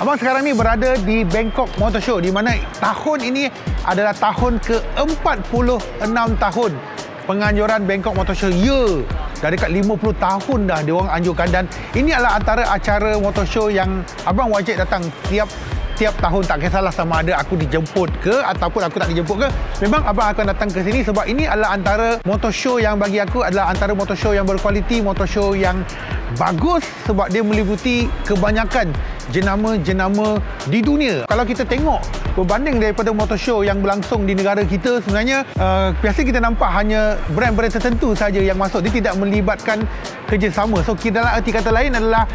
Abang sekarang ni berada di Bangkok Motor Show, di mana tahun ini adalah tahun ke-46 tahun penganjuran Bangkok Motor Show. Ya, dah dekat 50 tahun dah diorang anjurkan, dan ini adalah antara acara motor show yang abang wajib datang tiap tahun. Tak kisahlah sama ada aku dijemput ke ataupun aku tak dijemput ke, memang abang akan datang ke sini sebab ini adalah antara motor show yang bagi aku adalah antara motor show yang berkualiti, motor show yang bagus sebab dia meliputi kebanyakan jenama-jenama di dunia. Kalau kita tengok berbanding daripada motor show yang berlangsung di negara kita, sebenarnya biasa kita nampak hanya brand-brand tertentu saja yang masuk. Dia tidak melibatkan kerjasama. So dalam arti kata lain adalah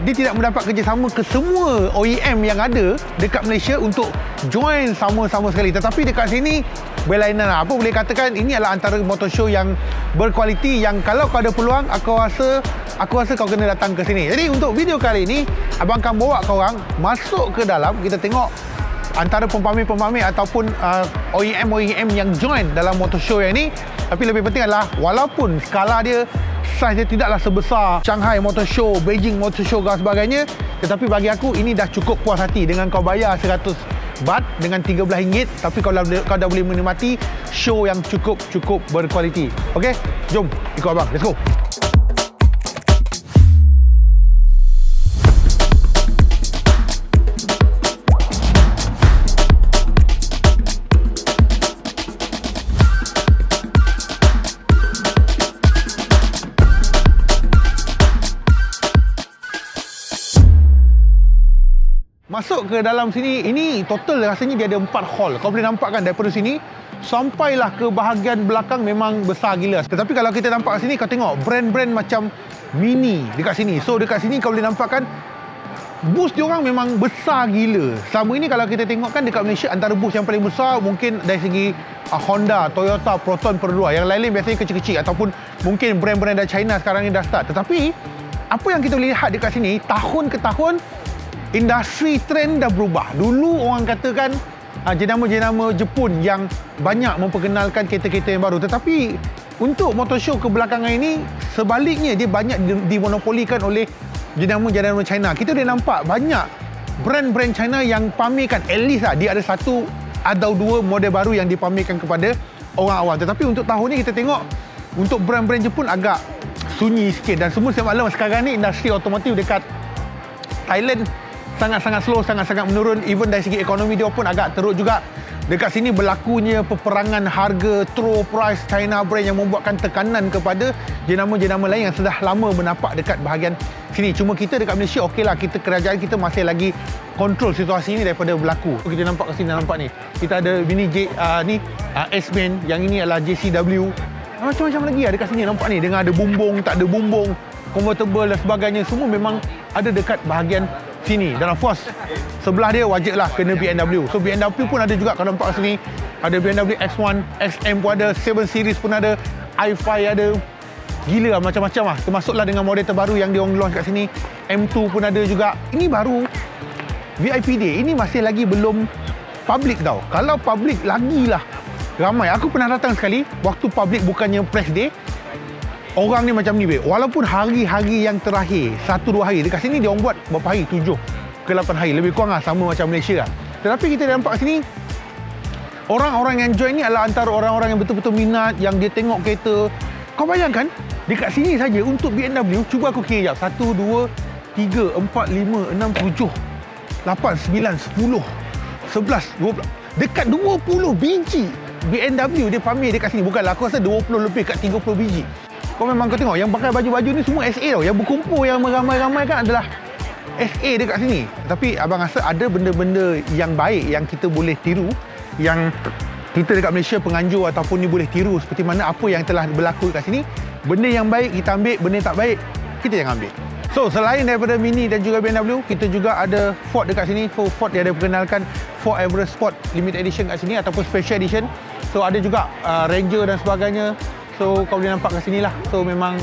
dia tidak mendapat kerjasama ke semua OEM yang ada dekat Malaysia untuk join sama-sama sekali. Tetapi dekat sini berlainan lah. Apa boleh katakan, ini adalah antara motor show yang berkualiti, yang kalau kau ada peluang, aku rasa kau kena datang ke sini. Jadi untuk video kali ini, abang akan bawa kau orang masuk ke dalam, kita tengok antara pempamer-pempamer ataupun OEM yang join dalam motor show yang ni. Tapi lebih penting adalah walaupun skala dia, saiz dia tidaklah sebesar Shanghai Motor Show, Beijing Motor Show dan sebagainya, tetapi bagi aku ini dah cukup puas hati dengan kau bayar 100 baht dengan RM13, tapi kau dah boleh menikmati show yang cukup berkualiti. Okey, jom ikut abang, let's go. Masuk ke dalam sini, ini total rasanya dia ada 4 hall. Kau boleh nampak kan daripada sini sampailah ke bahagian belakang memang besar gila. Tetapi kalau kita nampak sini, kau tengok brand-brand macam Mini dekat sini. So dekat sini kau boleh nampak kan bus diorang memang besar gila. Selama ini kalau kita tengok kan dekat Malaysia, antara bus yang paling besar mungkin dari segi Honda, Toyota, Proton, Perdua. Yang lain-lain biasanya kecil-kecil ataupun mungkin brand-brand dari China sekarang ni dah start. Tetapi apa yang kita boleh lihat dekat sini, tahun ke tahun industri trend dah berubah. Dulu orang katakan jenama-jenama Jepun yang banyak memperkenalkan kereta-kereta yang baru. Tetapi untuk motor show kebelakangan ini, sebaliknya dia banyak dimonopolikan oleh jenama-jenama China. Kita dah nampak banyak brand-brand China yang pamerkan, at least dia ada satu atau dua model baru yang dipamerkan kepada orang awam. Tetapi untuk tahun ni kita tengok untuk brand-brand Jepun agak sunyi sikit. Dan semua saya maklum sekarang ni industri otomotif dekat Thailand sangat-sangat slow, sangat-sangat menurun. Even dari segi ekonomi dia pun agak teruk juga. Dekat sini berlakunya peperangan harga, throw price China brand yang membuatkan tekanan kepada jenama-jenama lain yang sudah lama menapak dekat bahagian sini. Cuma kita dekat Malaysia okeylah, kita kerajaan kita masih lagi kontrol situasi ini daripada berlaku. Kita nampak kat sini, nampak ni. Kita ada Mini S-Man, yang ini adalah JCW. Macam-macam lagi dekat sini nampak ni, dengan ada bumbung, tak ada bumbung, convertible dan sebagainya, semua memang ada dekat bahagian sini. Dan of course sebelah dia wajiblah kena BMW. So BMW pun ada juga, kalau nampak sini ada BMW X1, XM pun ada, 7 Series pun ada, i5 ada, gila macam-macam lah. Termasuklah dengan model terbaru yang diorang launch kat sini, M2 pun ada juga. Ini baru VIP Day, ini masih lagi belum public tau. Kalau public lagilah ramai. Aku pernah datang sekali waktu public bukannya press day. Orang ni macam ni, walaupun hari-hari yang terakhir 1-2 hari, dekat sini dia orang buat berapa hari, 7 ke 8 hari, lebih kurang lah sama macam Malaysia lah. Tetapi kita nampak sini orang-orang yang join ni adalah antara orang-orang yang betul-betul minat, yang dia tengok kereta. Kau bayangkan dekat sini saja untuk BMW, cuba aku kira jap, 1, 2, 3, 4, 5, 6, 7, 8, 9, 10, 11, 12, dekat 20 biji BMW dia pamer dekat sini. Bukanlah, aku rasa 20 lebih, kat 30 biji. Kau memang kau tengok yang pakai baju-baju ni semua SA tau. Yang berkumpul, yang meramai-ramai kan adalah SA dekat sini. Tapi abang rasa ada benda-benda yang baik yang kita boleh tiru, yang kita dekat Malaysia penganjur ataupun ni boleh tiru seperti mana apa yang telah berlaku dekat sini. Benda yang baik kita ambil, benda yang tak baik kita jangan ambil. So selain daripada Mini dan juga BMW, kita juga ada Ford dekat sini. So Ford dia ada perkenalkan Ford Everest Sport Limited Edition kat sini ataupun Special Edition. So ada juga Ranger dan sebagainya. So kau boleh nampak kat sini lah. So memang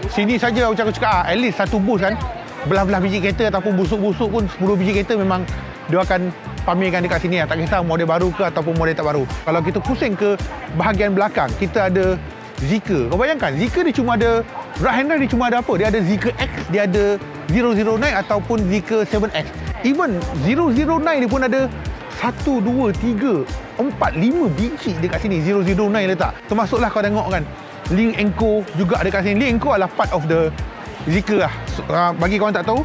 sini saja macam aku cakap, at least satu bus kan, belah-belah biji kereta ataupun busuk-busuk pun 10 biji kereta memang dia akan pamerkan dekat sini lah. Tak kisah model baru ke ataupun model tak baru. Kalau kita pusing ke bahagian belakang, kita ada Zeekr. Kau bayangkan, Zeekr dia cuma ada, right hand drive dia cuma ada apa? Dia ada Zeekr X, dia ada 009 ataupun Zeekr 7X. Even 009 ni pun ada 1, 2, 3, 4, 5 biji dekat sini 009 letak. Termasuklah kau tengok kan, Link Enco juga dekat sini. Link Enco adalah part of the Zeekr lah. Bagi korang tak tahu,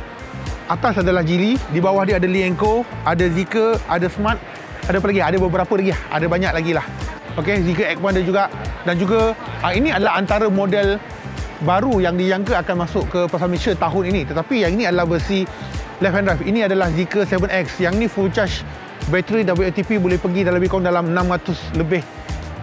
atas adalah Geely, di bawah dia ada Link Enco, ada Zeekr, ada Smart, ada apa lagi? Ada beberapa lagi lah. Ada banyak lagi lah. Okay, Zeekr X1 ada juga. Dan juga ini adalah antara model baru yang dijangka akan masuk ke pasar Malaysia tahun ini. Tetapi yang ini adalah versi left hand drive. Ini adalah Zeekr 7X. Yang ni full charge bateri WLTP boleh pergi lebih kurang dalam 600 lebih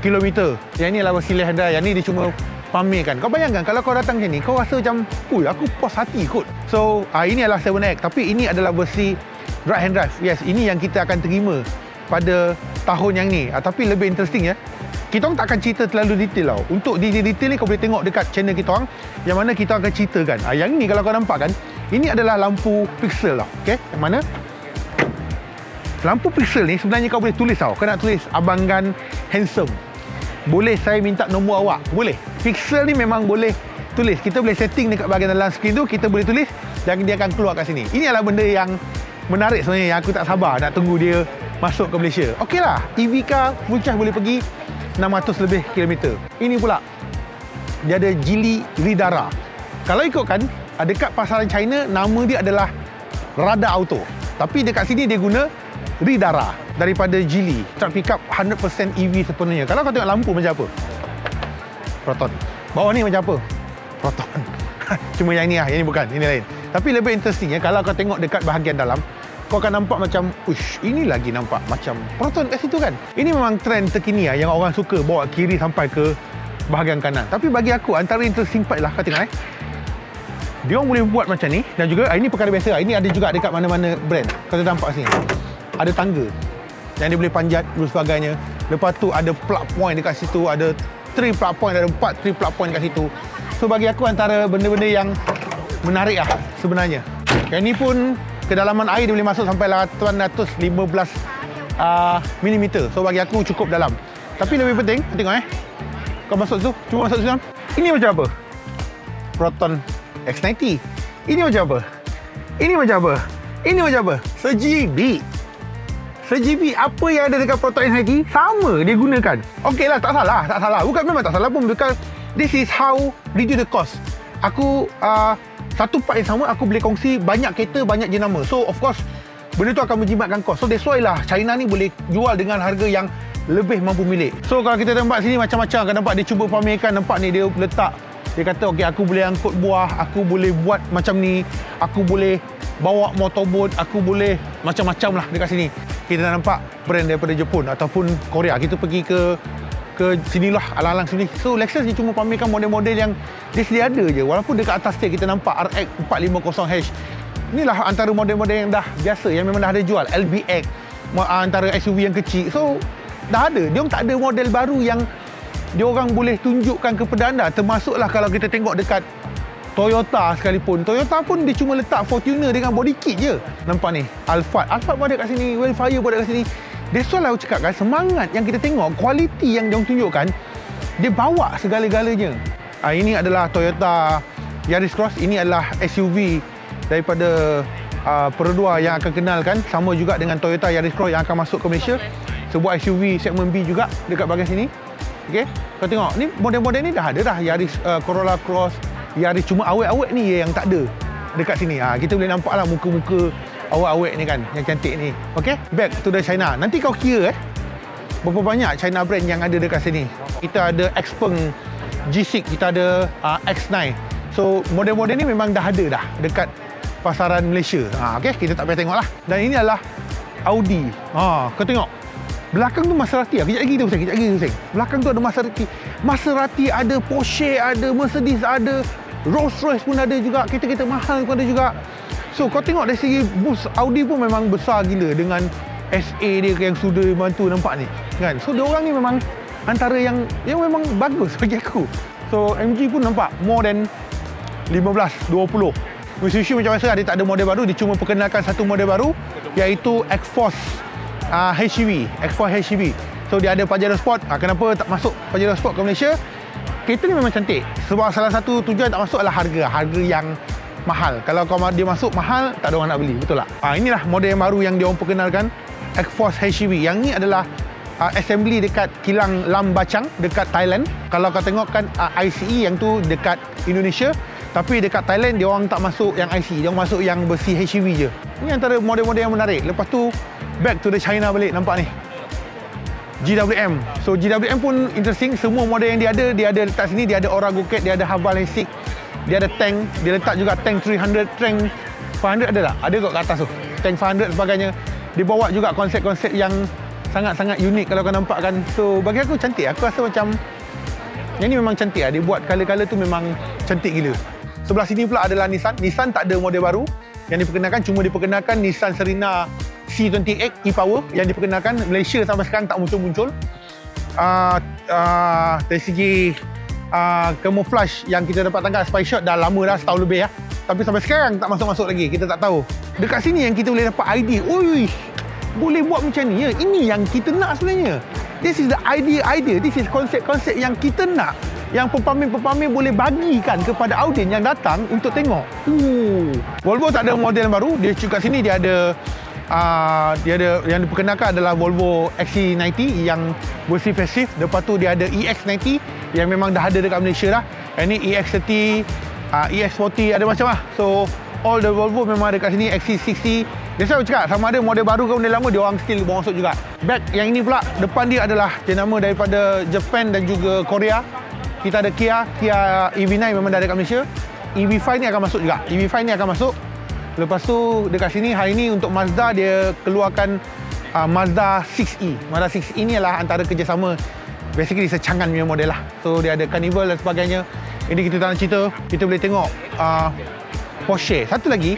kilometer. Yang ini adalah versi left hand drive. Yang ni dia cuma pamerkan. Kau bayangkan kalau kau datang sini, kau rasa macam, aku puas hati kot. So, ini adalah 7X. Tapi ini adalah versi right hand drive. Yes, ini yang kita akan terima pada tahun yang ni. Tapi lebih interesting ya, kita orang tak akan cerita terlalu detail tau. Untuk detail ni kau boleh tengok dekat channel kita orang, yang mana kita akan ceritakan. Yang ni kalau kau nampak kan, ini adalah lampu pixel tau. Okay, yang mana lampu pixel ni sebenarnya kau boleh tulis tau. Kau nak tulis Abang Gan handsome, boleh saya minta nombor awak, boleh. Pixel ni memang boleh tulis. Kita boleh setting dekat bahagian dalam skrin tu, kita boleh tulis dan dia akan keluar kat sini. Ini adalah benda yang menarik sebenarnya, yang aku tak sabar nak tunggu dia masuk ke Malaysia. Okey lah, EV car full charge boleh pergi 600 lebih kilometer. Ini pula dia ada Geely Ridara. Kalau ikutkan, dekat pasaran China nama dia adalah Rada Auto, tapi dekat sini dia guna Ridara daripada Geely. Truck pickup 100% EV sepenuhnya. Kalau kau tengok lampu macam apa? Proton. Bawah ni macam apa? Proton. Cuma yang ni lah, yang ni bukan, ini lain. Tapi lebih interesting ya, kalau kau tengok dekat bahagian dalam, kau akan nampak macam, ini lagi nampak macam Proton kat situ kan. Ini memang trend terkini lah, yang orang suka bawa kiri sampai ke bahagian kanan. Tapi bagi aku, antara interesting part lah, kau tengok dia orang boleh buat macam ni. Dan juga, ini perkara biasa lah. Ini ada juga dekat mana-mana brand. Kau nampak sini, ada tangga yang dia boleh panjat dan sebagainya. Lepas tu ada plug point dekat situ, ada 3 plug point, ada 4 3 plug point dekat situ. So bagi aku antara benda-benda yang menarik lah sebenarnya. Yang ni pun kedalaman air dia boleh masuk sampai 815 mm. So bagi aku cukup dalam. Tapi lebih penting, tengok kau masuk tu, cuba masuk dalam. Ini macam apa? Proton X90. Ini macam apa? Ini macam apa? Ini macam apa? Se-GB. Se-GB apa yang ada dekat Proton X90 sama dia gunakan. Okey lah, tak salah, tak salah. Bukan, memang tak salah pun, because this is how reduce the cost. Aku satu part yang sama, aku boleh kongsi banyak kereta, banyak jenama. So of course benda tu akan menjimatkan kos. So that's why lah China ni boleh jual dengan harga yang lebih mampu milik. So kalau kita nampak sini macam-macam, kan nampak dia cuba pamerkan. Nampak ni dia letak, dia kata okey, aku boleh angkut buah, aku boleh buat macam ni, aku boleh bawa motorboat, aku boleh macam-macam lah dekat sini. Kita nampak brand daripada Jepun ataupun Korea. Kita pergi ke sinilah, alang-alang sini. So Lexus dia cuma pamerkan model-model yang dia sedia ada je. Walaupun dekat atas dia kita nampak RX 450H. Inilah antara model-model yang dah biasa, yang memang dah ada jual. LBX, antara SUV yang kecil. So dah ada. Dia tak ada model baru yang dia orang boleh tunjukkan kepada anda. Termasuklah kalau kita tengok dekat Toyota sekalipun. Toyota pun dia cuma letak Fortuner dengan body kit je. Nampak ni, Alphard pun ada kat sini, Wildfire pun ada kat sini. That's why lah aku cakap kan, semangat yang kita tengok, kualiti yang dia tunjukkan, dia bawa segala-galanya. Ini adalah Toyota Yaris Cross. Ini adalah SUV daripada Perodua yang akan kenalkan. Sama juga dengan Toyota Yaris Cross yang akan masuk ke Malaysia. Sebuah SUV segmen B juga dekat bahagian sini. Okay, kau tengok ni, model-model ni dah ada dah. Yaris Corolla Cross, Yaris, cuma awet-awet ni yang tak ada dekat sini. Kita boleh nampak lah muka-muka awet-awet ni kan, yang cantik ni. Okay, back to the China. Nanti kau kira berapa banyak China brand yang ada dekat sini. Kita ada Xpeng G6, kita ada X9. So model-model ni memang dah ada dah dekat pasaran Malaysia. Okay, kita tak payah tengok lah. Dan ini adalah Audi. Kau tengok belakang tu Maserati. Kejap lagi tu Hussein. Belakang tu ada Maserati. Maserati ada, Porsche ada, Mercedes ada, Rolls Royce pun ada juga, kereta-kereta mahal pun ada juga. So kau tengok dari segi booth Audi pun memang besar gila dengan SA dia yang sudah bantu, nampak ni kan. So dia orang ni memang antara yang memang bagus bagi aku. So MG pun nampak more than 15-20. Mitsubishi macam biasa, dia tak ada model baru, dia cuma perkenalkan satu model baru, iaitu X-Force HEV. X-Force HEV. So dia ada Pajero Sport. Kenapa tak masuk Pajero Sport ke Malaysia? Kereta ni memang cantik. Sebab salah satu tujuan tak masuk adalah harga yang mahal. Kalau dia masuk mahal, tak ada orang nak beli. Betul tak? Inilah model yang baru yang dia orang perkenalkan, X-Force HEV. Yang ni adalah assembly dekat kilang Lam Bachang dekat Thailand. Kalau kau tengok kan ICE yang tu dekat Indonesia, tapi dekat Thailand dia orang tak masuk yang ICE, dia orang masuk yang besi HEV je. Ini antara model-model yang menarik. Lepas tu back to the China balik, nampak ni. GWM. So GWM pun interesting. Semua model yang dia ada letak sini. Dia ada Aura Goket, dia ada Haval Lensik, dia ada tank, dia letak juga tank 300, tank 500 ada tak? Ada kot kat atas tu. Tank 500 sebagainya. Dia bawa juga konsep-konsep yang sangat-sangat unik kalau kau nampak kan. So bagi aku cantik. Aku rasa macam yang ni memang cantik lah. Dia buat color-color tu memang cantik gila. Sebelah sini pula adalah Nissan. Nissan tak ada model baru yang diperkenalkan. Cuma diperkenalkan Nissan Serena C28 e-Power yang diperkenalkan. Malaysia sampai sekarang tak muncul-muncul. Dari segi camouflage yang kita dapat tangkap spy shot dah lama dah, setahun lebih lah. Tapi sampai sekarang tak masuk-masuk lagi. Kita tak tahu. Dekat sini yang kita boleh dapat idea. Ui, boleh buat macam ni ya. Ini yang kita nak sebenarnya. This is the idea. This is konsep-konsep yang kita nak. Yang pepamir-pepamir boleh bagikan kepada audien yang datang untuk tengok. Volvo tak ada model yang baru. Dia kat sini dia ada yang diperkenalkan adalah Volvo XC90 yang versi facelift. Lepas tu dia ada EX90 yang memang dah ada dekat Malaysia dah. Ini EX30, EX40 ada macam lah. So all the Volvo memang ada kat sini. XC60. Dia selalu cakap sama ada model baru ke model lama, dia orang still bawa masuk juga. Back yang ini pula, depan dia adalah jenama daripada Japan dan juga Korea. Kita ada Kia EV9 memang dah ada kat Malaysia. EV5 ni akan masuk juga. EV5 ni akan masuk. Lepas tu dekat sini hari ni untuk Mazda dia keluarkan Mazda 6e. Mazda 6e ni adalah antara kerjasama, basically secangan punya model lah. So dia ada Carnival dan sebagainya. Ini kita tak nak cerita, kita boleh tengok Porsche. Satu lagi,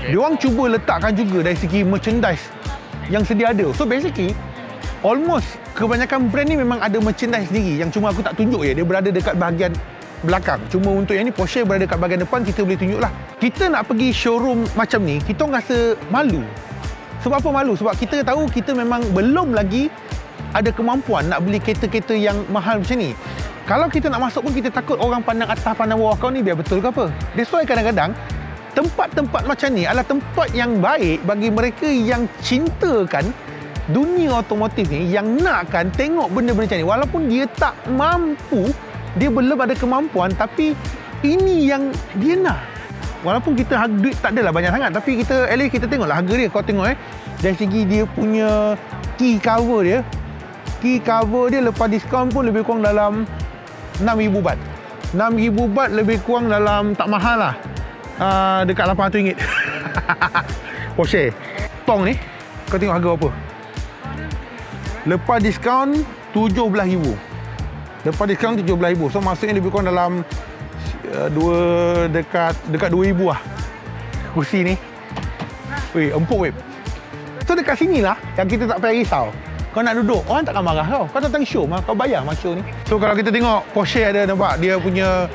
dia orang cuba letakkan juga dari segi merchandise yang sedia ada. So basically almost kebanyakan brand ni memang ada merchandise sendiri yang cuma aku tak tunjuk je. Dia berada dekat bahagian belakang. Cuma untuk yang ni Porsche berada dekat bahagian depan, kita boleh tunjuk lah. Kita nak pergi showroom macam ni, kita orang rasa malu. Sebab apa malu? Sebab kita tahu kita memang belum lagi ada kemampuan nak beli kereta-kereta yang mahal macam ni. Kalau kita nak masuk pun kita takut orang pandang atas, pandang bawah, kau ni biar betul ke apa. That's why kadang-kadang tempat-tempat macam ni adalah tempat yang baik bagi mereka yang cintakan dunia otomotif ni, yang nakkan tengok benda-benda macam ni. Walaupun dia tak mampu, dia belum ada kemampuan, tapi ini yang dia nak. Walaupun kita duit tak adalah banyak sangat, tapi kita at least kita tengoklah harga dia. Kau tengok dari segi dia punya key cover dia. Key cover dia lepas diskaun pun lebih kurang dalam 6,000 baht. 6,000 baht lebih kurang dalam tak mahal lah. Dekat RM800. Porsche. Tong ni, kau tengok harga berapa? Lepas diskaun 17,000. Lepas diskaun 17,000. So maksudnya lebih kurang dalam dekat 2,000 lah. Kursi ni. Weh, empuk weh. So dekat sini lah yang kita tak payah risau. Kau nak duduk, orang takkan marah kau. Kau datang show mah, kau bayar mah show ni. So kalau kita tengok Porsche ada nampak dia punya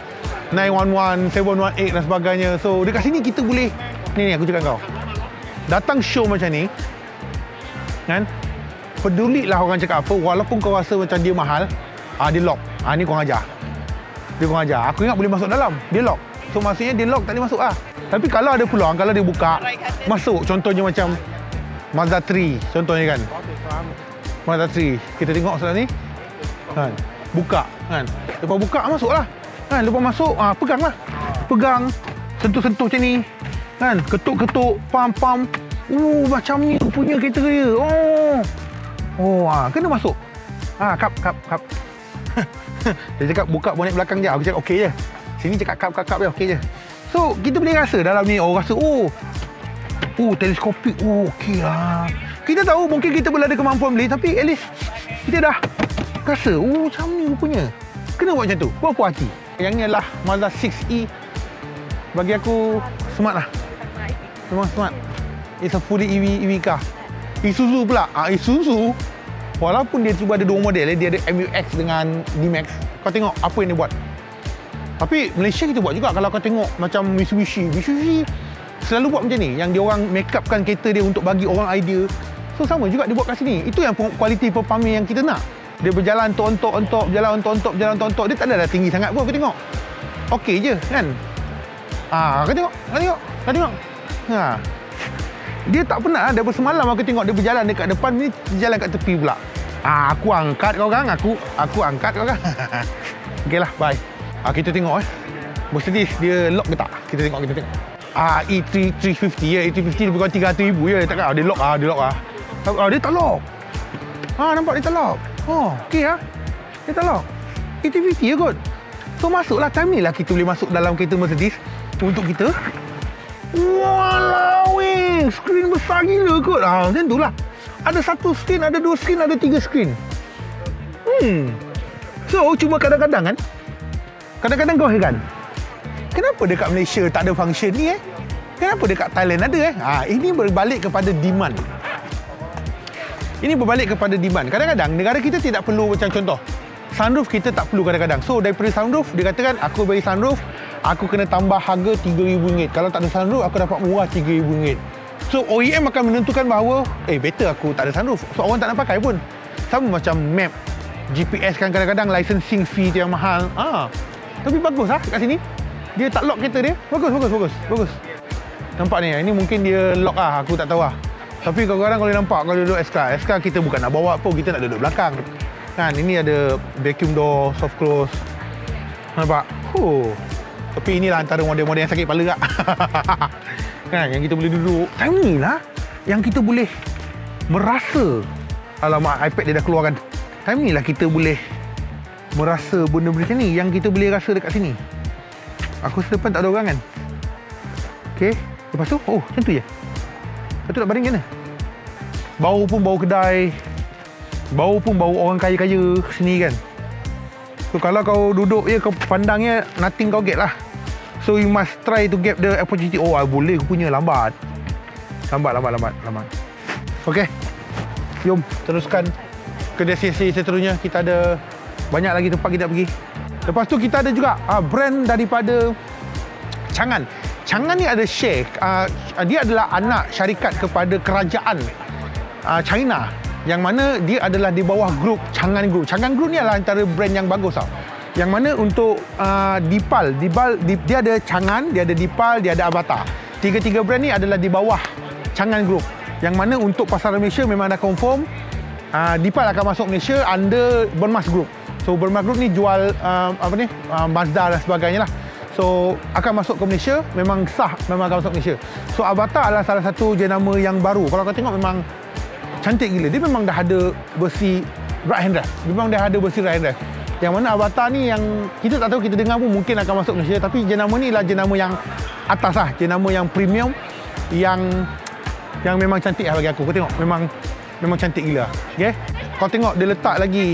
911, 718 dan sebagainya. So dekat sini kita boleh, ni aku cakap kau. Datang show macam ni, kan? Pedulilah orang cakap apa, walaupun kau rasa macam dia mahal, dia lock. Ni korang ajar. Dia korang ajar. Aku ingat boleh masuk dalam, dia lock. So maksudnya dia lock tak boleh masuk lah. Tapi kalau ada peluang, kalau dia buka, masuk. Contohnya macam Mazda 3, contohnya kan. Mazda 3, kita tengok sebelah ni kan, buka kan, lepas buka masuklah kan, lepas masuk pegang lah, pegang, sentuh-sentuh macam ni kan, ketuk-ketuk, pam-pam, macam ni punya kereta dia. Kena masuk, kap dia cakap buka bonet belakang je, aku cakap okey je, sini cakap kap je, okey je. So kita boleh rasa dalam ni, rasa teleskopik, okey lah. Kita tahu mungkin kita belum ada kemampuan beli, tapi at least kita dah rasa, macam ni rupanya. Kena buat macam tu, buat puas hati. Yang ni adalah Mazda 6e. Bagi aku, smart lah. Memang smart. It's a fully EV car. Isuzu pula. Isuzu, walaupun dia cuba ada dua model, dia ada MU-X dengan D-Max. Kau tengok apa yang dia buat. Tapi Malaysia kita buat juga. Kalau kau tengok macam Mitsubishi selalu buat macam ni, yang dia orang make upkan kereta dia untuk bagi orang idea. So sama juga dia buat kat sini. Itu yang kualiti pepamir yang kita nak. Dia berjalan ontok-ontok, berjalan ontok-ontok, berjalan ontok-ontok. Dia tak ada tinggi sangat pun, aku tengok. Okey je kan. Kau tengok. Ha. Dia tak penat lah. Daripada semalam aku tengok dia berjalan dekat depan ni, jalan kat tepi pula. Aku angkat kau orang. Aku angkat kau orang. Okeylah, bye. Kita tengok Mercedes dia lock ke tak? Kita tengok. E350 ya, E350 lebih kurang 300,000 ya. Takkan dia lock dia tak lock. Nampak dia tak lock. Okey ah. Dia tak lock. E350 ya kot. So masuklah time ni lah kita boleh masuk dalam kereta Mercedes untuk kita. Walau skrin besar gila kot. Macam tu lah. Ada satu skrin, ada dua skrin, ada tiga skrin. So cuma kadang-kadang kau heran. Kenapa dekat Malaysia tak ada function ni Kenapa dekat Thailand ada Ini berbalik kepada demand. Kadang-kadang negara kita tidak perlu, macam contoh sunroof kita tak perlu kadang-kadang. So daripada sunroof dia katakan aku bagi sunroof, aku kena tambah harga RM3,000. Kalau tak ada sunroof aku dapat murah RM3,000. So OEM akan menentukan bahawa better aku tak ada sunroof. So orang tak nak pakai pun. Sama macam map, GPS kan kadang-kadang licensing fee tu yang mahal. Tapi bagus kat sini. Dia tak lock kereta dia. Bagus. Nampak ni, ini mungkin dia lock aku tak tahu Tapi kadang-kadang kalau nampak kalau duduk S-Class kita bukan nak bawa pun, kita nak duduk belakang. Kan, ini ada vacuum door, soft close. Nampak? Tapi inilah antara model-model yang sakit kepala kan, yang kita boleh duduk. Time ni lah yang kita boleh merasa. Alamak, iPad dia dah keluarkan. Time ni lah kita boleh merasa benda-benda macam ni yang kita boleh rasa dekat sini. Aku rasa depan tak ada orang kan. Okey, lepas tu macam tu je. Lepas tu nak baring kan. Bau pun bau kedai. Bau pun bau orang kaya-kaya sini kan. So kalau kau duduk kau pandangnya nothing kau get lah. So you must try to get the opportunity. Boleh aku punya lambat. Okey. Jom teruskan ke destinasi seterusnya. Kita ada banyak lagi tempat kita pergi. Lepas tu kita ada juga brand daripada Changan. Changan ni ada Sheikh. Dia adalah anak syarikat kepada kerajaan China. Yang mana dia adalah di bawah grup Changan Group. Changan Group ni adalah antara brand yang bagus Yang mana untuk Dipal, dia ada Changan, dia ada Dipal, dia ada Avatar. Tiga-tiga brand ni adalah di bawah Changan Group. Yang mana untuk pasaran Malaysia memang dah confirm Dipal akan masuk Malaysia under Bermas Group. So Bermas Group ni jual Mazda dan sebagainya lah. So akan masuk ke Malaysia, memang sah, memang akan masuk Malaysia. So Avatar adalah salah satu jenama yang baru. Kalau kau tengok memang cantik gila. Dia memang dah ada versi right hand drive. Yang mana Avatar ni yang kita tak tahu, kita dengar pun mungkin akan masuk Malaysia. Tapi jenama ni lah jenama yang atas lah. Jenama yang premium. Yang memang cantik lah bagi aku. Kau tengok memang cantik gila. Okay? Kau tengok dia letak lagi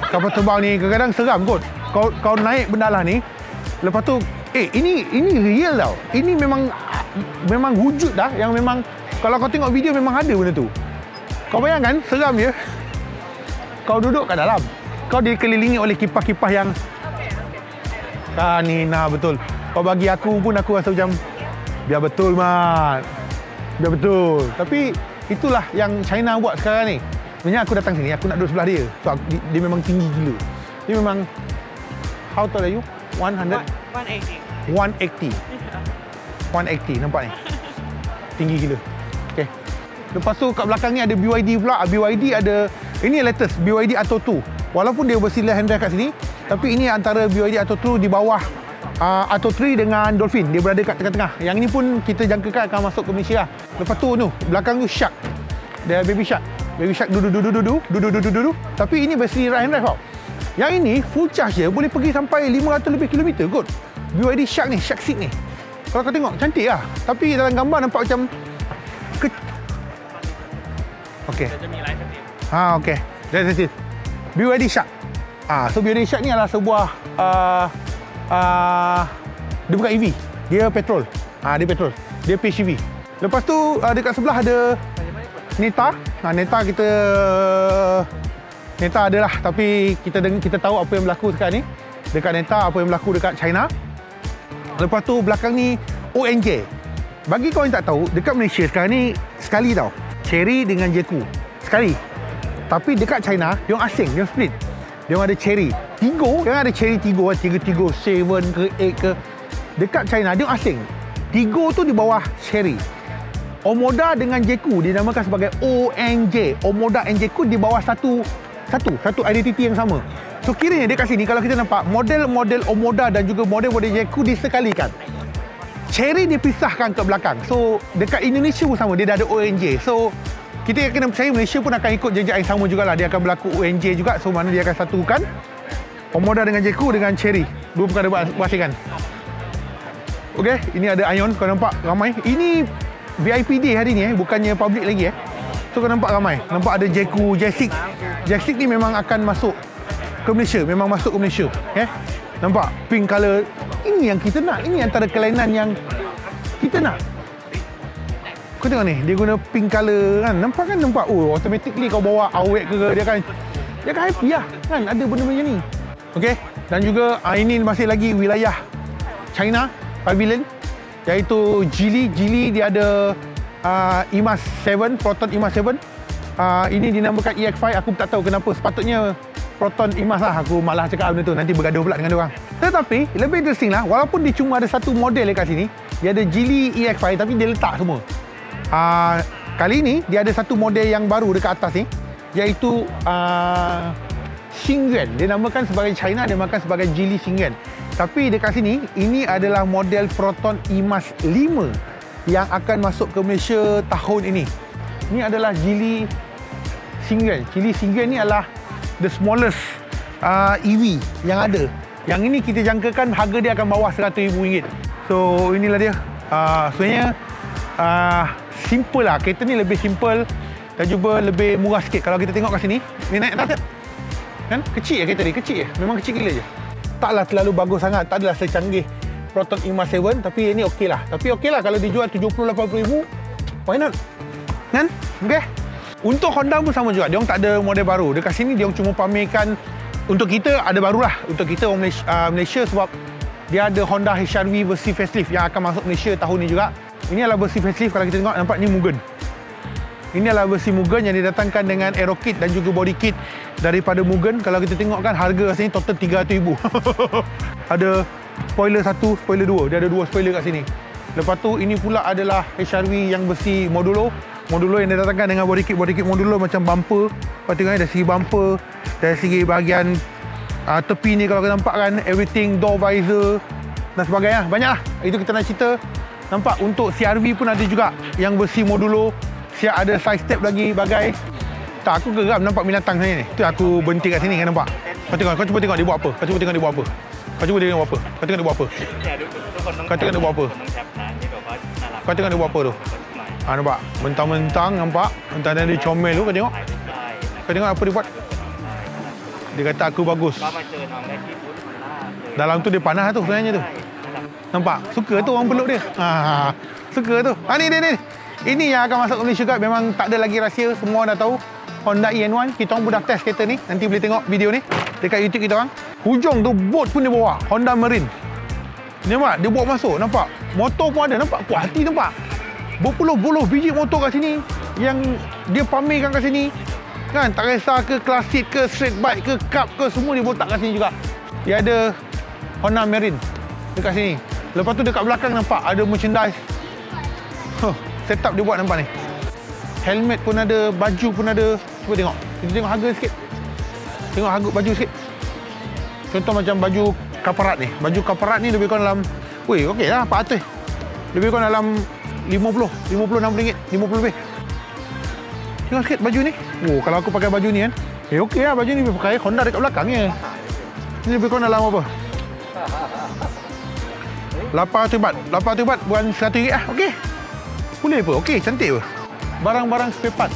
kapal terbang ni. Kadang-kadang seram kot. Kau naik benda lah ni. Lepas tu ini real tau. Ini memang wujud dah. Yang memang kalau kau tengok video memang ada benda tu. Kau bayangkan seram je. Kau duduk kat dalam. Kau dikelilingi oleh kipas-kipas yang ni betul. Kau bagi aku pun aku rasa macam biar betul mat. Biar betul. Tapi itulah yang China buat sekarang ni. Sebenarnya aku datang sini, aku nak duduk sebelah dia. So dia memang tinggi gila. Dia memang, how tall are you? 180. 180, nampak ni? Tinggi gila. Okay. Lepas tu kat belakang ni ada BYD pula. BYD ada, ini latest, BYD Atto 2. Walaupun dia bersila hand drive kat sini, tapi ini antara BYD Atto 2 di bawah Atto 3 dengan Dolphin. Dia berada kat tengah-tengah. Yang ini pun kita jangkakan akan masuk ke Malaysia lah. Lepas tu belakang tu Shark. Dia Baby Shark. Baby Shark du. Tapi ini versi right hand drive tau. Yang ini full charge je boleh pergi sampai 500 lebih kilometer kot. BYD Shark ni, Shark Seat ni. Kalau kau tengok cantik lah. Tapi dalam gambar nampak macam okey. Okey. That's it. BYD Shark. So BYD Shark ni adalah sebuah dia bukan EV. Dia petrol. Dia petrol. Dia PHEV. Lepas tu dekat sebelah ada Neta. Neta adalah, tapi kita tahu apa yang berlaku sekarang ni dekat Neta, apa yang berlaku dekat China. Lepas tu belakang ni ONJ. Bagi kau yang tak tahu, dekat Malaysia sekarang ni sekali tau. Cherry dengan Jeku. Sekali. Tapi dekat China, dia asing, dia split. Dia ada Cherry Tigo, yang ada Cherry Tigo, Tigo 7 ke 8 ke. dekat China, dia asing. Tigo tu di bawah Chery. Omoda dengan Jeku dinamakan sebagai ONJ. Omoda and Jeku di bawah satu identiti yang sama. So kiranya dekat sini kalau kita nampak model-model Omoda dan juga model-model Jeku disekalikan. Chery dipisahkan ke belakang. So dekat Indonesia pun sama, dia dah ada ONJ. So kita kena percaya Malaysia pun akan ikut jejak yang sama jugalah. Dia akan berlaku ONJ juga. So mana dia akan satukan Omoda dengan Jeku dengan Chery. Dua perkara berasingan. Okey, ini ada Ion, kau nampak ramai. Ini VIP day hari ni bukannya public lagi So kau nampak ramai. Nampak ada Jeku, J6. J6 ni memang akan masuk ke Malaysia, memang masuk ke Malaysia. Nampak pink color. Ini yang kita nak. Ini antara kelainan yang kita nak. Kau tengok ni, dia guna pink color kan. Nampak oh, automatically kau bawa awet ke dia kan happy lah kan, ada benda macam ni. Okey, dan juga ini masih lagi wilayah China Pavilion, iaitu Geely dia ada EMAS 7, Proton EMAS 7. Ini dinamakan EX5. Aku tak tahu kenapa, sepatutnya Proton EMAS lah. Aku malah cakap benda tu, nanti bergaduh pula dengan diorang. Tetapi lebih interesting lah, walaupun dia cuma ada satu model dekat sini, dia ada Geely EX5 tapi dia letak semua. Kali ni dia ada satu model yang baru dekat atas ni, iaitu Xingyuan. Dia namakan sebagai China, dia namakan sebagai Geely Xingyuan. Tapi dekat sini, ini adalah model Proton EMAS 5 yang akan masuk ke Malaysia tahun ini. Ini adalah Geely Xingyuan. Geely Xingyuan ni adalah the smallest EV yang ada. Yang ini kita jangkakan harga dia akan bawah RM100,000. So inilah dia. Sebenarnya simple lah. Kereta ni lebih simple dan juga lebih murah sikit. Kalau kita tengok kat sini, ni naik atas kan? Kecil kereta ni, kecil. Memang kecil gila je. Taklah terlalu bagus sangat, tak adalah secanggih Proton EMAS 7, tapi ini okey lah. Tapi okey lah kalau dijual 70-80 ribu, why not? Kan? Okey. Untuk Honda pun sama juga, dia orang tak ada model baru. Dekat sini dia orang cuma pamerkan, untuk kita ada barulah. Untuk kita orang Malaysia sebab dia ada Honda HR-V versi facelift yang akan masuk Malaysia tahun ni juga. Ini adalah versi facelift, kalau kita tengok nampak ni Mugen. Ini adalah versi Mugen yang didatangkan dengan aero kit dan juga body kit daripada Mugen. Kalau kita tengok kan harga kat sini total RM300,000. Ada spoiler 1, spoiler 2. Dia ada 2 spoiler kat sini. Lepas tu ini pula adalah HR-V yang versi modulo. Modulo yang didatangkan dengan body kit modulo macam bumper. Kau tengok dari segi bumper, dari segi bahagian tepi ni kalau kita nampak kan, everything, door visor dan sebagainya. Banyaklah. Itu kita nak cerita. Nampak untuk CR-V pun ada juga yang versi modulo. Siap ada side step lagi bagai. Tak, aku geram nampak binatang sana ni. Tu aku berhenti kat sini kan, nampak. Kau cuba tengok dia buat apa. Kau cuba tengok dia buat apa. Kau tengok dia buat apa. Kau tengok dia buat apa tu. Nampak. Mentang-mentang nampak. Mentang dia comel tu, kau tengok. Kau tengok apa dia buat. Dia kata aku bagus. Dalam tu dia panas tu sebenarnya tu. Nampak? Suka tu orang peluk dia. Suka tu. Ni. Ini yang akan masuk ke Malaysia juga. Memang tak ada lagi rahsia. Semua dah tahu. Honda EN1. Kita orang pun dah test kereta ni. Nanti boleh tengok video ni dekat YouTube kita orang. Hujung tu boat pun dia bawa. Honda Marine. Nampak? Dia bawa masuk. Nampak? Motor pun ada. Nampak? Puas hati nampak? Berpuluh-puluh biji motor kat sini yang dia pamerkan kat sini. Kan? Tak kisah ke klasik ke straight bike ke cup ke, semua dia botak kat sini juga. Dia ada Honda Marine dekat sini. Lepas tu dekat belakang nampak ada merchandise. Setup dia buat nampak ni. Helmet pun ada, baju pun ada. Cuba tengok. Kita tengok harga sikit. Tengok harga baju sikit. Contoh macam baju kaparat ni. Baju kaparat ni lebih kurang dalam, weh, okey lah, 400. Lebih kurang dalam 50, RM50, RM50 lebih. Tengok sikit baju ni. Oh, kalau aku pakai baju ni kan. Okey lah baju ni, pakai Honda dekat belakang je. Ni lebih kurang dalam apa? RM800. RM800 bukan RM100 lah. Okey. Boleh apa? Okey, cantik apa? Barang-barang spare part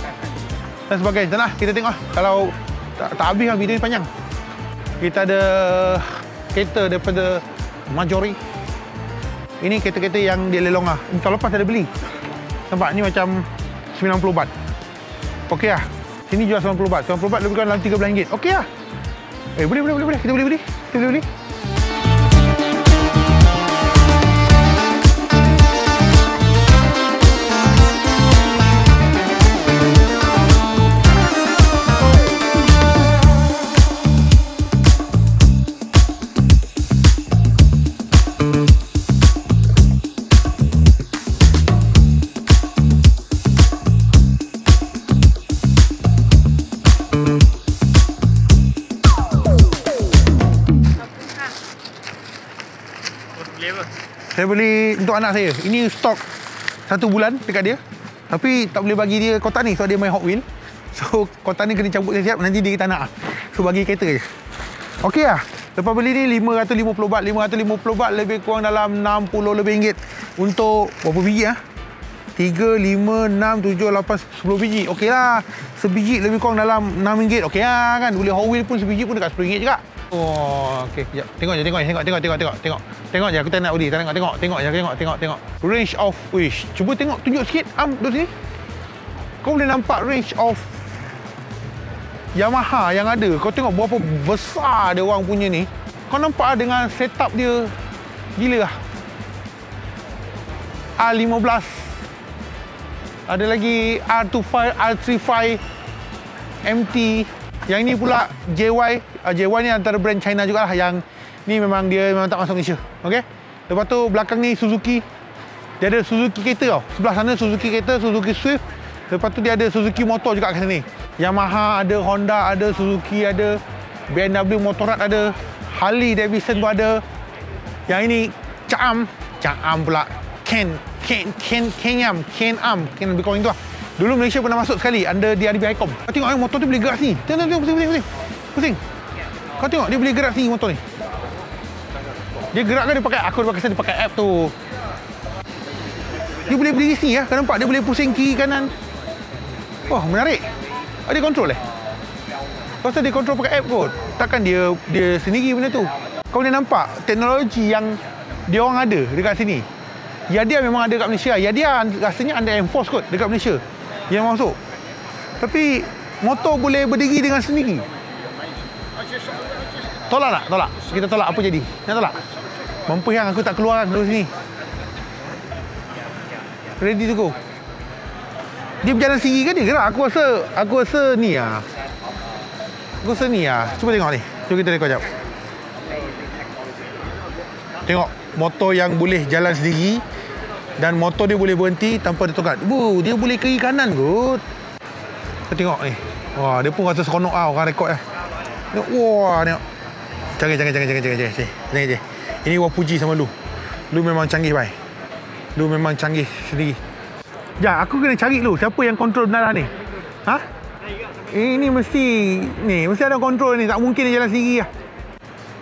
dan sebagainya. Nah, kita tengok kalau tak habis lah, video ni panjang. Kita ada kereta daripada Majori. Ini kereta-kereta yang dia lelong lah. Tahun lepas ada beli. Nampak ni macam 90 baht. Okey lah. Sini jual 90 baht. 90 baht lebih kurang dalam RM13. Okey lah. Boleh. Kita boleh beli. Saya beli untuk anak saya. Ini stok 1 bulan dekat dia. Tapi tak boleh bagi dia kotak ni sebab dia main Hot Wheel. So kotak ni kena cabut siap-siap, nanti dia tak nak. So bagi kereta je. Okey lah. Lepas beli ni 550 baht. 550 baht lebih kurang dalam 60 lebih ringgit. Untuk berapa biji lah? 3, 5, 6, 7, 8, 10 biji. Okey lah. Sebiji lebih kurang dalam 6 ringgit. Okey lah kan. Boleh Hot Wheel pun sebiji pun dekat 10 ringgit juga. Oh, okey. Sekejap. Tengok je. Tengok je. Aku tak nak beli. Tak nak tengok je. Tengok. Range of wish. Cuba tengok. Tunjuk sikit. Duduk sini. Kau boleh nampak range of Yamaha yang ada. Kau tengok berapa besar dia orang punya ni. Kau nampak dengan setup dia gila lah. R15. Ada lagi R25, R35 MT. Yang ni pula JY. JY ni antara brand China jugalah. Yang ni memang dia memang tak masuk Malaysia. Okey. Lepas tu belakang ni Suzuki. Dia ada Suzuki kereta tau. Sebelah sana Suzuki kereta, Suzuki Swift. Lepas tu dia ada Suzuki motor juga kat sini. Yamaha ada, Honda ada, Suzuki ada, BMW Motorrad ada, Harley Davidson pun ada. Yang ini Can-Am pula. Can-Am lebih kurang itu lah. Dulu Malaysia pernah masuk sekali under DRB Highcom. Kau tengok motor tu boleh gerak sini. Tengok pusing. Kau tengok dia boleh gerak sini motor ni. Dia gerak kan dia pakai, aku pakai dia pakai app tu. Dia boleh berdiri sini ya. Kau nampak dia boleh pusing kiri kanan. Wah, menarik. Dia kontrol Pasal dia kontrol pakai app kot. Takkan dia sendiri benda tu. Kau boleh nampak teknologi yang dia orang ada dekat sini. Yadia memang ada kat Malaysia. Yadia rasanya under enforce kot dekat Malaysia yang masuk. Tapi motor boleh berdiri dengan sendiri. Tolak. Kita tolak apa jadi? Nak tolak? Mampu yang aku tak keluar dari sini. Ready to go. Dia berjalan sendiri ke dia gerak? Aku rasa ni lah. Cuba tengok ni. Cuba kita rekod sekejap. Tengok motor yang boleh jalan sendiri. Dan motor dia boleh berhenti tanpa dia tokat. Dia boleh kiri kanan kot. Kita tengok ni. Wah, dia pun rasa seronok lah orang rekod lah. Tengok. Wah, tengok. Canggih je. Ini gua puji sama lu. Lu memang canggih, bhai. Lu memang canggih sendiri. Sekejap, aku kena cari dulu siapa yang kontrol benar ni. Ha? Ini mesti ada kontrol ni. Tak mungkin dia jalan sendiri lah.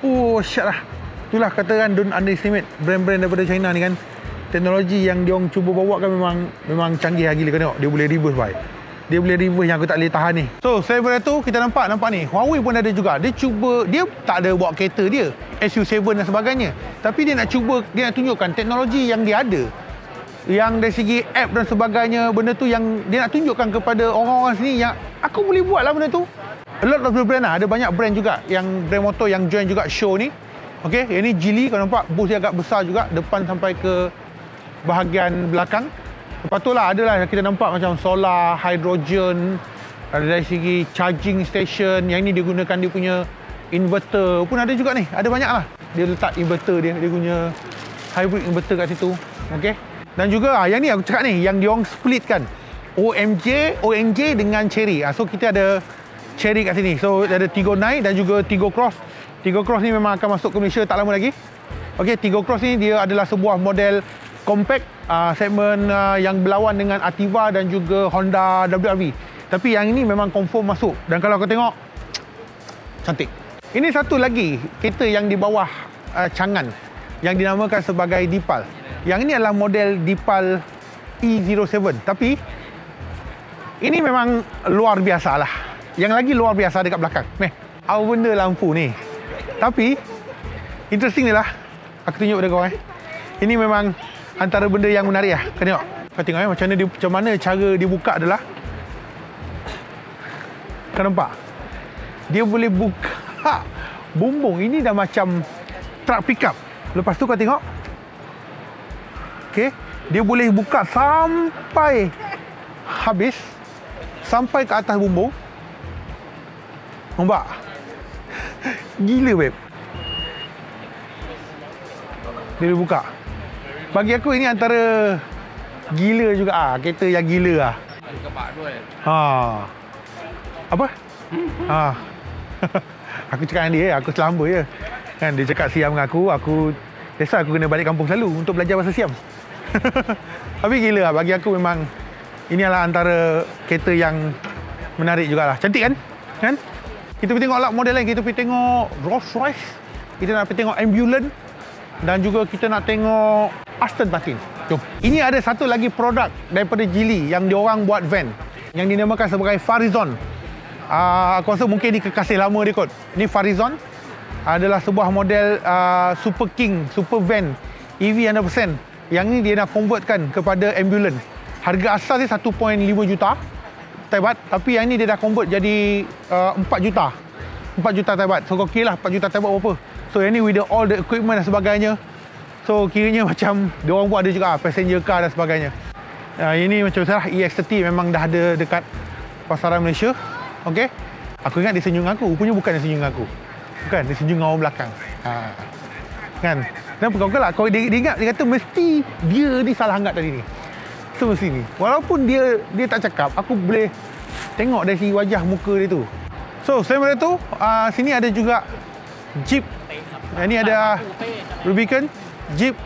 Oh, syat lah. Itulah katakan don't underestimate brand-brand daripada China ni kan. Teknologi yang dia orang cuba bawa kan memang canggih lah gila. Kau tengok, dia boleh reverse, bhai. Dia boleh reverse yang aku tak boleh tahan ni. So, selain daripada tu, kita nampak ni. Huawei pun ada juga. Dia tak ada bawa kereta dia. SU7 dan sebagainya. Tapi dia nak tunjukkan teknologi yang dia ada. Yang dari segi app dan sebagainya, benda tu yang dia nak tunjukkan kepada orang-orang sini yang aku boleh buat lah benda tu. A lot of the brand lah. Ada banyak brand juga. Yang brand motor yang join juga show ni. Okay, yang ni Geely. Kau nampak booth dia agak besar juga. Depan sampai ke bahagian belakang. Lepas tu lah adalah kita nampak macam solar, hydrogen. Ada dari segi charging station. Yang ni dia gunakan dia punya inverter pun ada juga ni. Ada banyak lah. Dia letak inverter dia punya hybrid inverter kat situ. Okay. Dan juga yang ni aku cakap ni, yang diorang split kan. ONG dengan Cherry. So kita ada Cherry kat sini. So ada Tigo Night dan juga Tigo Cross. Tigo Cross ni memang akan masuk ke Malaysia tak lama lagi. Okey, Tigo Cross ni dia adalah sebuah model compact segmen yang berlawan dengan Activa dan juga Honda WRV. Tapi yang ini memang confirm masuk. Dan kalau kau tengok, cantik. Ini satu lagi kereta yang di bawah Chang'an yang dinamakan sebagai Deepal. Yang ini adalah model Deepal E07. Tapi ini memang luar biasa lah. Yang lagi luar biasa dekat belakang. Apa benda lampu ni? Tapi interesting ni lah. Aku tunjuk pada kau Ini memang antara benda yang menarik lah. Kau tengok. Kau tengok macam mana cara dia buka adalah. Kau nampak? Dia boleh buka bumbung. Ini dah macam truck pickup. Lepas tu kau tengok. Okey, dia boleh buka sampai habis, sampai ke atas bumbung. Nampak? Gila, babe. Dia boleh buka. Bagi aku ini antara gila juga kereta yang gila Apa? Aku cakap dengan dia, aku selamba je. Kan dia cakap siap dengan aku Biasa aku kena balik kampung selalu untuk belajar bahasa Siam. Tapi gila lah, bagi aku memang ini adalah antara kereta yang menarik jugalah. Cantik kan? Kan? Kita pergi tengok lah model lain. Kita pergi tengok Rolls Royce. Kita nak pergi tengok Ambulance. Dan juga kita nak tengok Aston Martin. Jom. Ini ada satu lagi produk daripada Geely yang diorang buat van. Yang dinamakan sebagai Farizon. Aku rasa mungkin ini kekasih lama dia kot. Ini Farizon. Adalah sebuah model Super King, Super Van. EV 100%. Yang ni dia nak convertkan kepada Ambulance. Harga asal dia 1.5 juta Thai baht. Tapi yang ni dia dah convert jadi 4 juta. 4 juta Thai baht. So okey lah 4 juta Thai baht berapa. So yang ni with all the equipment dan sebagainya. So kiranya macam diorang pun ada juga passenger car dan sebagainya. Ini macam salah EX30 memang dah ada dekat pasaran Malaysia. Okey. Aku ingat dia senyum aku. Rupanya bukan dia senyum aku. Bukan, dia senyum dengan orang belakang. Kan? Kenapa kau gelak? Kau dia ingat, dia kata mesti dia ni salah hangat tadi ni. So mesti ni. Walaupun dia tak cakap, aku boleh tengok dari wajah muka dia tu. So selain daripada tu, sini ada juga Jeep. Yang ni ada Rubicon, Jeep.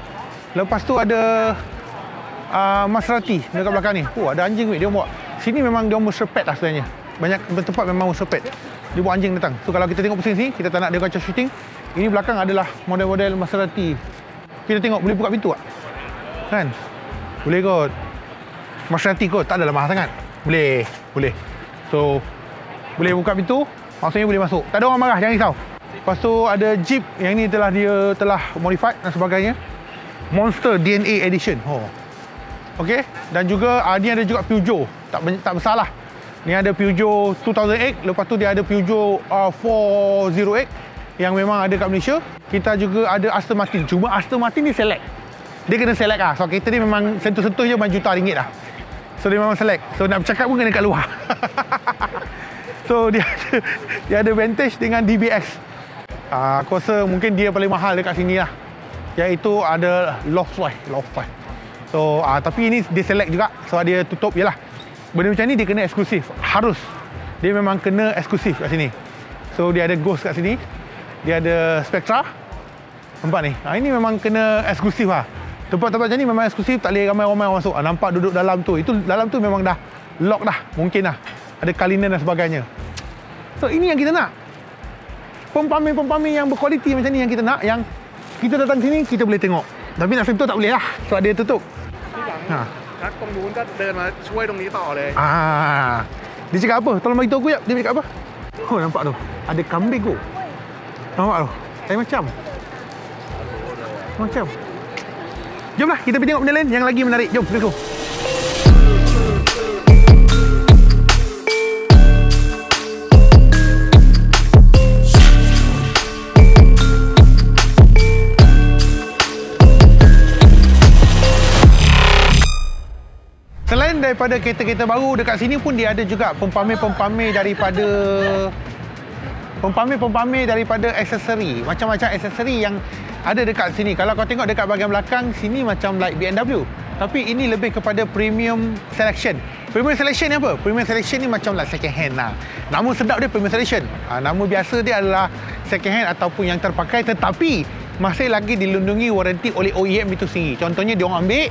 Lepas tu ada Maserati dekat belakang ni. Ada anjing weh dia buat. Sini memang dia bersepet lah sebenarnya. Banyak tempat memang bersepet. Dia buat anjing datang. So kalau kita tengok pusing sini, kita tak nak dia kacau shooting. Ini belakang adalah model-model Maserati. Kita tengok boleh buka pintu tak? Kan? Boleh kot. Maserati kot, tak adalah mahal sangat. Boleh, boleh. So boleh buka pintu, maksudnya boleh masuk. Tak ada orang marah, jangan risau. Lepas tu ada Jeep yang ni dia telah modified dan sebagainya. Monster DNA Edition. Okey, dan juga ni ada juga Peugeot. Tak besarlah. Ni ada Peugeot 2008, lepas tu dia ada Peugeot 408 yang memang ada kat Malaysia. Kita juga ada Aston Martin. Cuma Aston Martin ni select. Dia kena select lah. So kereta ni memang sentuh-sentuh je RM1 juta lah. So dia memang select. So nak bercakap pun kena kat luar. So dia ada Vantage dengan DBX. Aku rasa mungkin dia paling mahal dekat sini lah. Iaitu ada Loftwise. So tapi ini dia select juga. So dia tutup je lah. Benda macam ni dia kena eksklusif. Harus. Dia memang kena eksklusif kat sini. So dia ada Ghost kat sini. Dia ada Spectra. Nampak ni? Ini memang kena eksklusif lah. Tempat-tempat macam ni memang eksklusif. Tak boleh ramai-ramai orang masuk. Nampak duduk dalam tu. Itu dalam tu memang dah lock dah. Mungkin lah. Ada kalinan dan sebagainya. So ini yang kita nak. Pempamer-pempamer yang berkualiti macam ni yang kita nak. Yang kita datang sini kita boleh tengok. Tapi nak sentuh tak boleh lah. Sebab dia tutup. นักตรงนู้นก็เดินมาช่วยตรงนี้ต่อเลย Dia cakap apa? Tolong bagi tahu aku jap. Dia cakap apa? Nampak tu. Ada kambing tu. Nampak tu. Macam. Jomlah kita pergi tengok benda lain yang lagi menarik. Jom, let's go. Selain daripada kereta-kereta baru, dekat sini pun dia ada juga pempamer-pempamer daripada aksesori. Macam-macam aksesori yang ada dekat sini. Kalau kau tengok dekat bahagian belakang, sini macam like BMW. Tapi ini lebih kepada premium selection. Premium selection ni apa? Premium selection ni macam like second hand lah. Nama sedap dia premium selection. Nama biasa dia adalah second hand ataupun yang terpakai, tetapi masih lagi dilindungi waranti oleh OEM itu sendiri. Contohnya dia orang ambil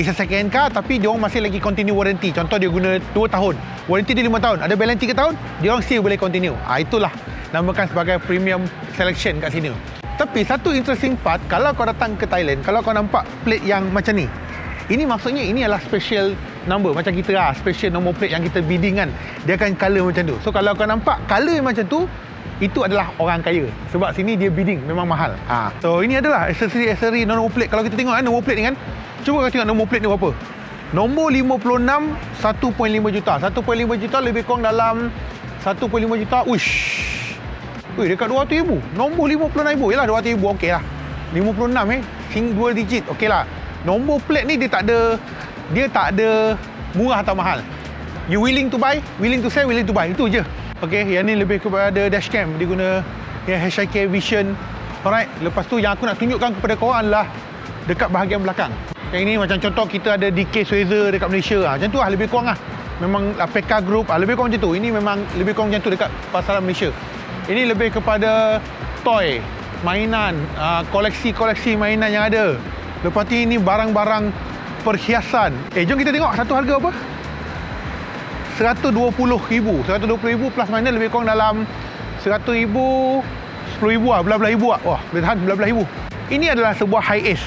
it's a second hand car tapi dia orang masih lagi continue warranty. Contoh dia guna 2 tahun, warranty dia 5 tahun, ada balance 3 tahun, dia orang still boleh continue. Itulah namakan sebagai premium selection kat sini. Tapi satu interesting part, kalau kau datang ke Thailand, kalau kau nampak plate yang macam ni, ini maksudnya ini adalah special number. Macam kita lah, special nombor plate yang kita bidding kan, dia akan colour macam tu. So kalau kau nampak colour macam tu, itu adalah orang kaya. Sebab sini dia bidding memang mahal. So ini adalah aksesori nombor plate. Kalau kita tengok kan nombor plate ni kan, cuba kau tengok nombor plate ni berapa. Nombor 56 1.5 juta. 1.5 juta lebih kurang dalam 1.5 juta. Uish. Weh, dekat 200,000. Nombor 56,000. Yalah 200,000 okey lah. 56 hing 2 digit okey lah. Nombor plate ni dia tak ada murah atau mahal. You willing to buy, willing to sell, willing to buy. Itu je. Okey, yang ni lebih kepada dashcam. Dia guna yang HIK Vision. Alright. Lepas tu yang aku nak tunjukkan kepada korang adalah dekat bahagian belakang. Yang ini macam contoh kita ada DK Swezer dekat Malaysia. Macam tu lah lebih kurang lah. Memang PK Group lebih kurang macam tu. Ini memang lebih kurang macam tu dekat pasaran Malaysia. Ini lebih kepada toy. mainan, koleksi-koleksi mainan yang ada. Lepas tu ini barang-barang perhiasan. Jom kita tengok satu harga apa? RM120,000. RM120,000 plus minus lebih kurang dalam RM100,000, RM10,000 lah, belah-belah ribu lah. Wah, boleh tahan belah-belah ribu. Ini adalah sebuah high-ace.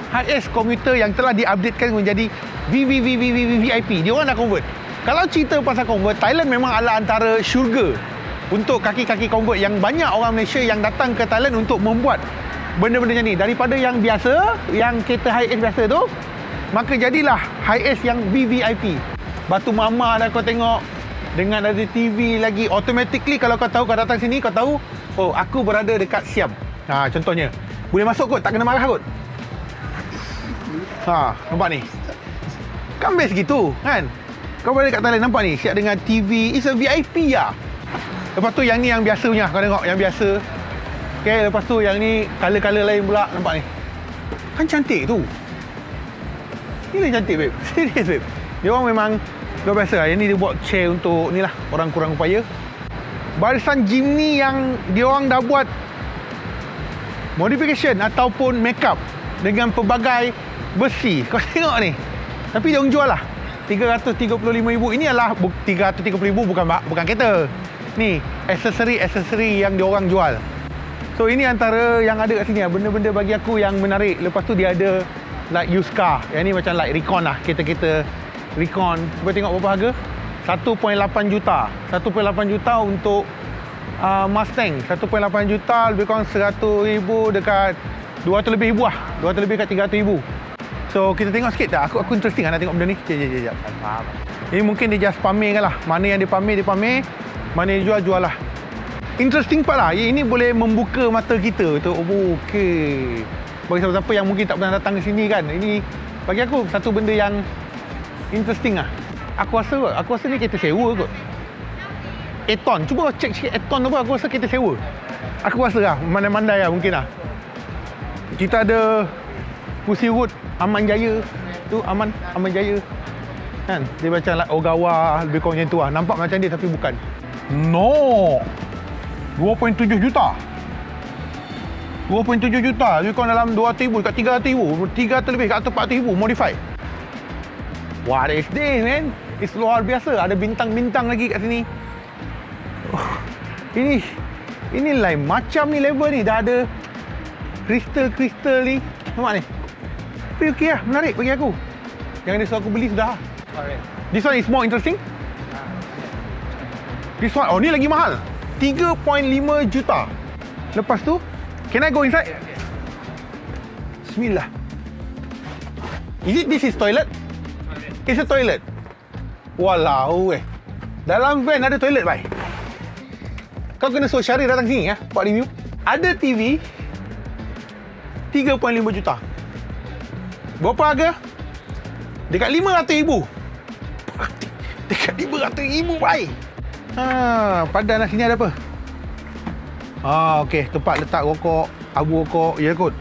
High-ace komuter yang telah diupdatekan menjadi VIP. Dia orang dah convert. Kalau cerita pasal convert, Thailand memang adalah antara syurga untuk kaki-kaki convert yang banyak orang Malaysia yang datang ke Thailand untuk membuat benda-benda macam ni. Daripada yang biasa, yang kereta high-ace biasa tu, maka jadilah high-ace yang VVIP. Batu Mama dah kau tengok, dengan ada TV lagi. Automatically kalau kau tahu, kau datang sini, kau tahu, oh aku berada dekat Siam. Contohnya. Boleh masuk kot, tak kena marah kot. Nampak ni? Kan best gitu, kan? Kau berada kat Thailand, nampak ni? Siap dengan TV, it's a VIP lah. Lepas tu yang ni yang biasa punya, kau tengok yang biasa. Okay, lepas tu yang ni color-color lain pula, nampak ni? Kan cantik tu. Ini cantik, babe. Serius, babe. Dia orang memang luar biasa lah. Yang ni dia buat chair untuk ni lah, orang kurang upaya. Barisan Jimny yang dia orang dah buat modification ataupun makeup dengan pelbagai besi. Kau tengok ni. Tapi dia orang jual lah RM335,000. Ini adalah RM330,000 bukan kereta. Ni aksesori yang dia orang jual. So ini antara yang ada kat sini lah. Benda-benda bagi aku yang menarik. Lepas tu dia ada like used car. Yang ni macam like Recon lah. Kereta-kereta Recon. Cuba tengok berapa harga. 1.8 juta. 1.8 juta untuk Mustang. 1.8 juta lebih kurang 100,000 dekat 200 lebih ribu lah. 200 lebih kat 300,000. So kita tengok sikit tak? Aku interesting lah nak tengok benda ni. Sekejap. Faham. Ini mungkin dia just pamerkan lah. Mana yang dia pamer, mana yang dia jual lah. Interesting part lah. Ini boleh membuka mata kita. Okey. Bagi siapa-siapa yang mungkin tak pernah datang ke sini kan. Ini bagi aku satu benda yang interesting lah. Aku rasa ni kereta sewa kot. Eton. Cuba cek sikit Eton tu apa. Aku rasa kereta sewa. Aku rasa lah. Mandai-mandai lah mungkin lah. Kita ada Pussy Road, Aman Jaya. Tu Aman Jaya. Kan? Dia macam like Ogawa, lebih kurang macam tu lah. Nampak macam dia tapi bukan. No! 2.7 juta. 2.7 juta. Lebih kurang dalam 200,000 dekat 300,000. 300 lebih kat atas 400,000 modified. What is this, man? It's luar biasa. Ada bintang-bintang lagi kat sini. Ini lain macam ni level ni. Dah ada kristal-kristal ni. Nampak ni? Tapi okey lah. Menarik bagi aku. Yang dia suruh aku beli sudah. This one is more interesting. This one, ni lagi mahal. 3.5 juta. Lepas tu, can I go inside? Bismillah. This is toilet? It's a toilet. Walau dalam van ada toilet, bhai. Kau kena suruh Syarif datang sini ya, buat review. Ada TV 3.5 juta. Berapa harga? Dekat 500,000. Dekat 500,000, bhai. Padan lah, sini ada apa? Okey, tempat letak rokok, abu rokok. Ya kot.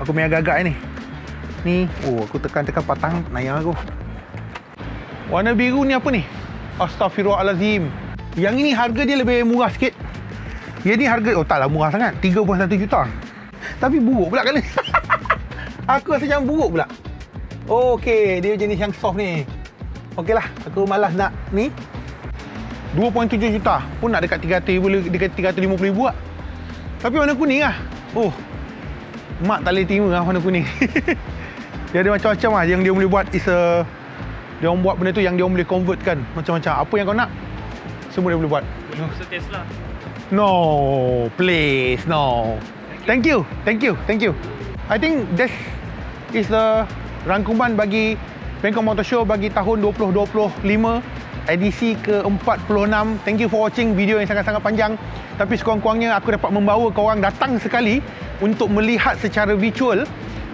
Aku main agak-agak ni. Ni, aku tekan-tekan patang, nayang aku. Warna biru ni apa ni? Astaghfirullahalazim. Yang ini harga dia lebih murah sikit. Yang ni harga, taklah murah sangat. 3.1 juta. Tapi buruk pula kali. Aku rasa macam buruk pula. Okey, dia jenis yang soft ni. Okeylah, aku malas nak ni. 2.7 juta pun nak dekat 300,000, dekat 350,000 lah. Tapi warna kuning lah. Mak tak boleh terima lah warna kuning. Dia ada macam-macam lah yang dia boleh buat. Dia orang buat benda tu yang dia orang boleh convertkan macam-macam. Apa yang kau nak, semua dia boleh buat. Pasal Tesla. No, please, no. Thank you. I think this is the rangkuman bagi Bangkok Motor Show bagi tahun 2025, edisi ke-46. Thank you for watching video yang sangat-sangat panjang. Tapi sekurang-kurangnya aku dapat membawa korang datang sekali untuk melihat secara virtual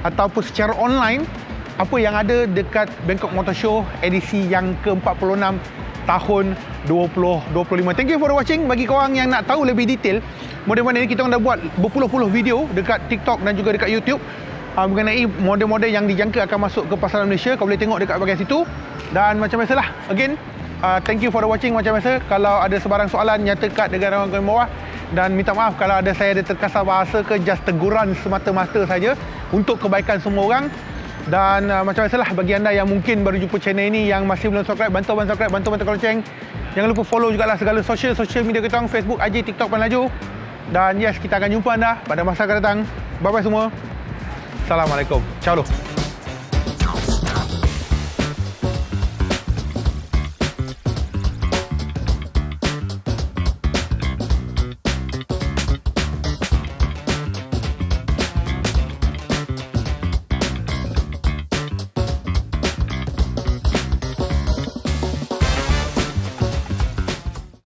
ataupun secara online apa yang ada dekat Bangkok Motor Show edisi yang ke-46 tahun 2025. Thank you for watching. Bagi korang yang nak tahu lebih detail, model-model ni kita dah buat berpuluh-puluh video dekat TikTok dan juga dekat YouTube mengenai model-model yang dijangka akan masuk ke pasaran Malaysia. Kau boleh tengok dekat bahagian situ. Dan macam biasalah, again, thank you for watching. Macam biasa, kalau ada sebarang soalan, nyata kat dengan komen bawah. Dan minta maaf kalau saya ada terkasar bahasa ke, just teguran semata-mata saja untuk kebaikan semua orang. Dan macam biasalah, bagi anda yang mungkin baru jumpa channel ini, yang masih belum subscribe, bantu subscribe, bantu lonceng. Jangan lupa follow jugalah segala social media kita, Facebook, IG, TikTok, Panlaju. Dan yes, kita akan jumpa anda pada masa akan datang. Bye-bye semua. Assalamualaikum. Ciao.